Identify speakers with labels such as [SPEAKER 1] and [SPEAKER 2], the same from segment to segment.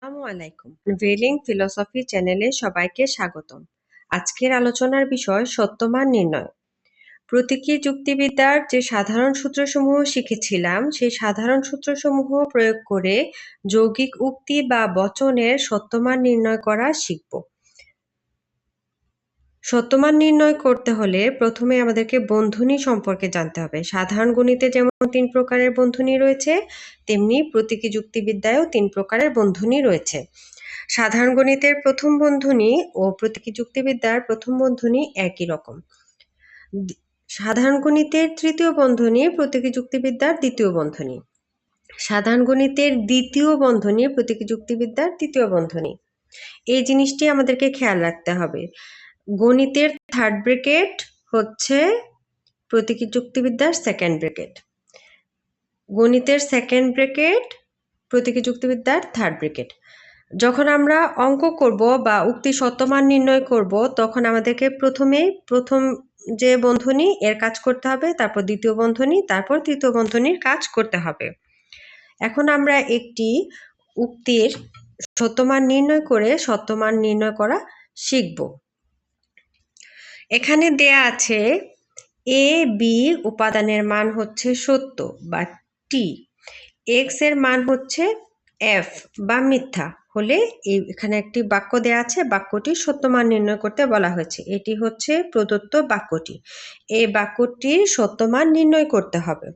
[SPEAKER 1] আসসালামু আলাইকুম। ভেলিং ফিলোসফি চ্যানেলে সবাইকে স্বাগতম। আজকের আলোচনার বিষয় সত্যমান নির্ণয়। প্রতীকী যুক্তিবিদ্যার যে সাধারণ সূত্রসমূহ শিখেছিলাম, সেই সাধারণ সূত্রসমূহ প্রয়োগ করে যৌগিক উক্তি বা বচনের সত্যমান নির্ণয় করা শিখব। সত্যমান নির্ণয় করতে হলে প্রথমে আমাদেরকে বন্ধনী সম্পর্কে জানতে হবে। সাধারণ গণিতে যেমন ৩ প্রকারের বন্ধনী রয়েছে, তেমনি প্রতীকী যুক্তিবিদ্যায়ও ৩ প্রকারের বন্ধনী রয়েছে। সাধারণ গণিতের প্রথম বন্ধনী ও প্রতীকী যুক্তিবিদ্যার প্রথম বন্ধনী একই রকম। সাধারণ গণিতের তৃতীয় বন্ধনী প্রতীকী যুক্তিবিদ্যার দ্বিতীয় বন্ধনী। সাধারণ গণিতের দ্বিতীয় বন্ধনী প্রতীকী যুক্তিবিদ্যার তৃতীয় বন্ধনী। এই জিনিসটি আমাদেরকে খেয়াল রাখতে হবে। গণিতের থার্ড ব্র্যাকেট হচ্ছে প্রতীকী যুক্তিবিদ্যার সেকেন্ড ব্র্যাকেট। গণিতের সেকেন্ড ব্র্যাকেট প্রতীকী যুক্তিবিদ্যার থার্ড ব্র্যাকেট। যখন আমরা অঙ্ক করব বা উক্তি সত্যমান নির্ণয় করব, তখন আমাদেরকে প্রথম যে বন্ধনী এর কাজ করতে হবে, তারপর দ্বিতীয় বন্ধনী, তারপর তৃতীয় বন্ধনীর কাজ করতে হবে। এখন আমরা একটি উক্তির সত্যমান নির্ণয় করে সত্যমান নির্ণয় করা শিখব। এখানে দেয়া আছে এ বি উপাদানের মান হচ্ছে সত্য বা টি, এক্স এর মান হচ্ছে এফ বা মিথ্যা হলে এখানে একটি বাক্য দেয়া আছে, বাক্যটি সত্যমান নির্ণয় করতে বলা হয়েছে। এটি হচ্ছে প্রদত্ত বাক্যটি। এই বাক্যটির সত্যমান নির্ণয় করতে হবে।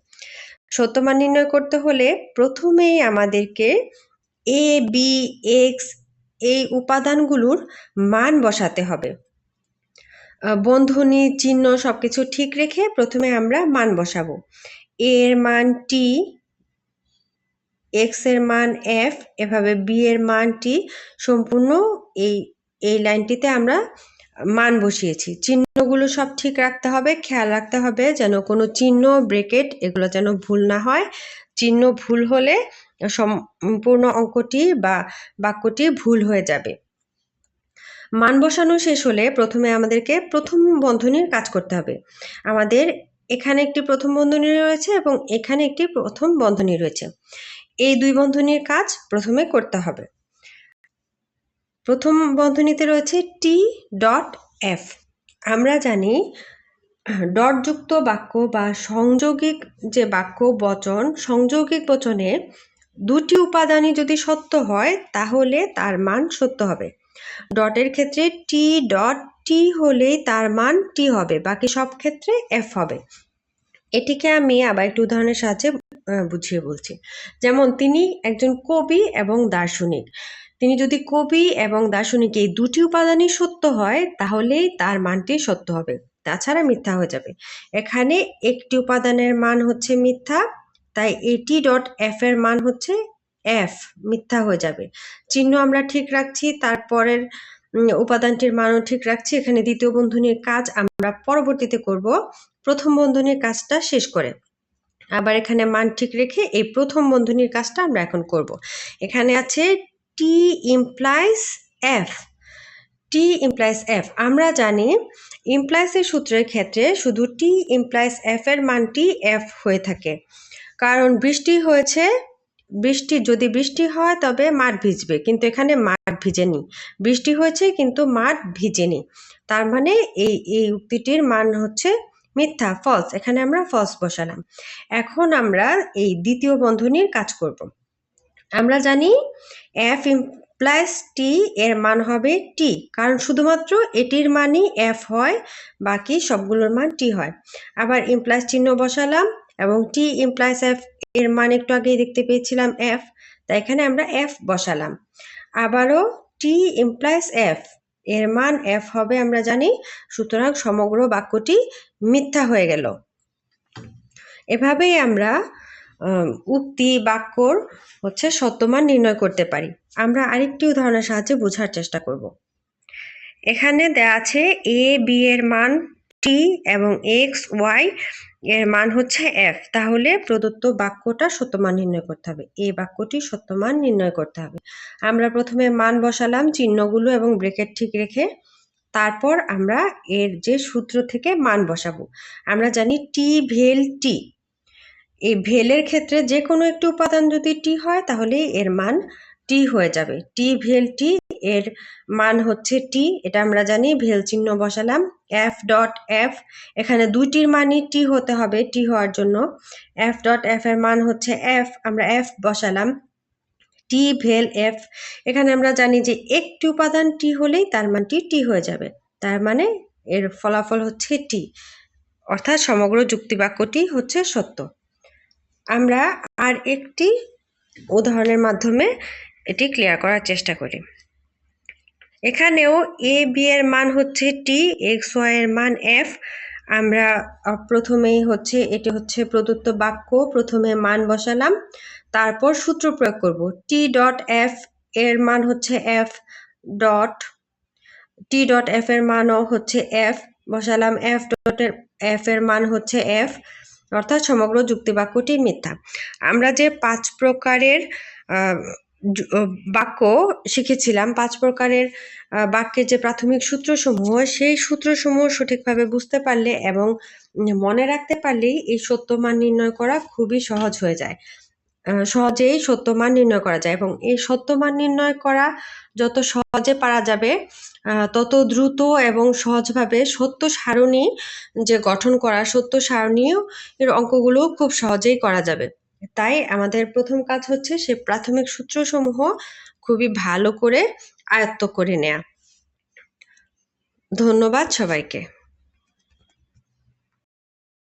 [SPEAKER 1] সত্যমান নির্ণয় করতে হলে প্রথমেই আমাদেরকে এ বি এক্স এই উপাদানগুলোর মান বসাতে হবে। বন্ধনী চিহ্ন সবকিছু ঠিক রেখে প্রথমে আমরা মান বসাবো। এ এর মান টি, এক্স এর মান এফ, এভাবে বি এর মান টি, সম্পূর্ণ এই লাইনটিতে আমরা মান বসিয়েছি। চিহ্নগুলো সব ঠিক রাখতে হবে, খেয়াল রাখতে হবে যেন কোনো চিহ্ন ব্রেকেট এগুলো যেন ভুল না হয়। চিহ্ন ভুল হলে সম্পূর্ণ অঙ্কটি বা বাক্যটি ভুল হয়ে যাবে। মান বসানো শেষ হলে প্রথমে আমাদেরকে প্রথম বন্ধনীর কাজ করতে হবে। আমাদের এখানে একটি প্রথম বন্ধনী রয়েছে এবং এখানে একটি প্রথম বন্ধনী রয়েছে। এই দুই বন্ধনীর কাজ প্রথমে করতে হবে। প্রথম বন্ধনীতে রয়েছে টি ডট এফ। আমরা জানি ডটযুক্ত বাক্য বা সংযোগিক যে বাক্য বচন, সংযোগিক বচনে দুটি উপাদানই যদি সত্য হয় তাহলে তার মান সত্য হবে। ডটের ক্ষেত্রে টি ডট টি হলেই তার মান টি হবে, বাকি সব ক্ষেত্রে এফ হবে। এটিকে আমি আবার একটু উদাহরণের সাহায্যে বুঝিয়ে বলছি। যেমন তিনি একজন কবি এবং দার্শনিক। তিনি যদি কবি এবং দার্শনিক এই দুটি উপাদানই সত্য হয় তাহলেই তার মানটি সত্য হবে, তাছাড়া মিথ্যা হয়ে যাবে। এখানে একটি উপাদানের মান হচ্ছে মিথ্যা, তাই এটি ডট এফ এর মান হচ্ছে এফ, মিথ্যা হয়ে যাবে। চিহ্ন আমরা ঠিক রাখছি, তারপরের উপাদানটির মানও ঠিক রাখছি। এখানে দ্বিতীয় বন্ধনীর কাজ আমরা পরবর্তীতে করব, প্রথম বন্ধনীর কাজটা শেষ করে। আবার এখানে মান ঠিক রেখে এই প্রথম বন্ধনীর কাজটা আমরা এখন করব। এখানে আছে টি ইমপ্লাইজ এফ। টি ইমপ্লাইজ এফ। আমরা জানি ইমপ্লাইজের সূত্রের ক্ষেত্রে শুধু টি ইমপ্লাইজ এফ এর মানটি এফ হয়ে থাকে, কারণ যদি বৃষ্টি হয় তবে মাঠ ভিজবে, কিন্তু এখানে মাঠ ভিজেনি। বৃষ্টি হয়েছে কিন্তু মাঠ ভিজেনি, তার মানে এই উক্তিটির মান হচ্ছে মিথ্যা, ফলস। এখানে আমরা ফলস বসালাম। এখন আমরা এই দ্বিতীয় বন্ধনীর কাজ করব। আমরা জানি এফ ইমপ্লাইজ টি এর মান হবে টি, কারণ শুধুমাত্র এটির মানই এফ হয়, বাকি সবগুলোর মান টি হয়। আবার ইমপ্লাইজ চিহ্ন বসালাম এবং টি ইমপ্লাইজ এফ এর মান একটু আগেই দেখতে পেয়েছিলাম এফ, তাই এখানে আমরা এফ বসালাম। আবারও টি ইমপ্লাইজ এফ এর মান এফ হবে আমরা জানি, সুতরাং সমগ্র বাক্যটি মিথ্যা হয়ে গেল। এভাবেই আমরা উক্তি বাক্যর হচ্ছে সত্যমান নির্ণয় করতে পারি। আমরা আরেকটি উদাহরণের সাহায্যে বোঝার চেষ্টা করব। এখানে দেয়া আছে এ বি এর মান টি এবং এক্স ওয়াই এর মান হচ্ছে এফ, তাহলে প্রদত্ত বাক্যটা সত্যমান নির্ণয় করতে হবে। এই বাক্যটি সত্যমান নির্ণয় করতে হবে। আমরা প্রথমে মান বসালাম চিহ্নগুলো এবং ব্রেকেট ঠিক রেখে, তারপর আমরা এর যে সূত্র থেকে মান বসাবো। আমরা জানি টি ভেল টি। এই ভেলের ক্ষেত্রে যে কোনো একটি উপাদান যদি টি হয় তাহলে এর মান টি হয়ে যাবে। টি ভেল টি এর মান হচ্ছে টি, এটা আমরা জানি, ভেল চিহ্ন বসালাম। এফ ডট এফ, এখানে দুইটির মানই টি হতে হবে টি হওয়ার জন্য। এফ ডট এফ এর মান হচ্ছে এফ, আমরা এফ বসালাম। টি ভেল এফ, এখানে আমরা জানি যে একটি উপাদান টি হলেই তার মানটি টি হয়ে যাবে, তার মানে এর ফলাফল হচ্ছে টি, অর্থাৎ সমগ্র যুক্তিবাক্যটি হচ্ছে সত্য। আমরা আর একটি উদাহরণের মাধ্যমে এটি ক্লিয়ার করার চেষ্টা করি। এখানেও এ বি এর মান হচ্ছে টি, এক্স ওয়াই এর মান এফ। আমরা প্রথমেই হচ্ছে এটি হচ্ছে প্রদত্ত বাক্য, প্রথমে মান বসালাম, তারপর সূত্র প্রয়োগ করব। টি ডট এফ এর মান হচ্ছে এফ ডট, টি ডট এফ এর মানও হচ্ছে এফ বসালাম, এফ এর মান হচ্ছে এফ, অর্থাৎ সমগ্র যুক্তিবাক্যটি মিথ্যা। আমরা যে 5 প্রকারের বাক্য শিখেছিলাম, 5 প্রকারের বাক্যের যে প্রাথমিক সূত্রসমূহ, সেই সূত্রসমূহ সঠিকভাবে বুঝতে পারলে এবং মনে রাখতে পারলেই এই সত্য মান নির্ণয় করা খুবই সহজ হয়ে যায়। সহজেই সত্য মান নির্ণয় করা যায়, এবং এই সত্য মান নির্ণয় করা যত সহজে পারা যাবে তত দ্রুত এবং সহজভাবে সত্য সারণী যে গঠন করা, সত্য সারণী এর অঙ্কগুলো খুব সহজেই করা যাবে। তাই আমাদের প্রথম কাজ হচ্ছে সে প্রাথমিক সূত্রসমূহ খুবই ভালো করে আয়ত্ত করে নেয়া। ধন্যবাদ সবাইকে।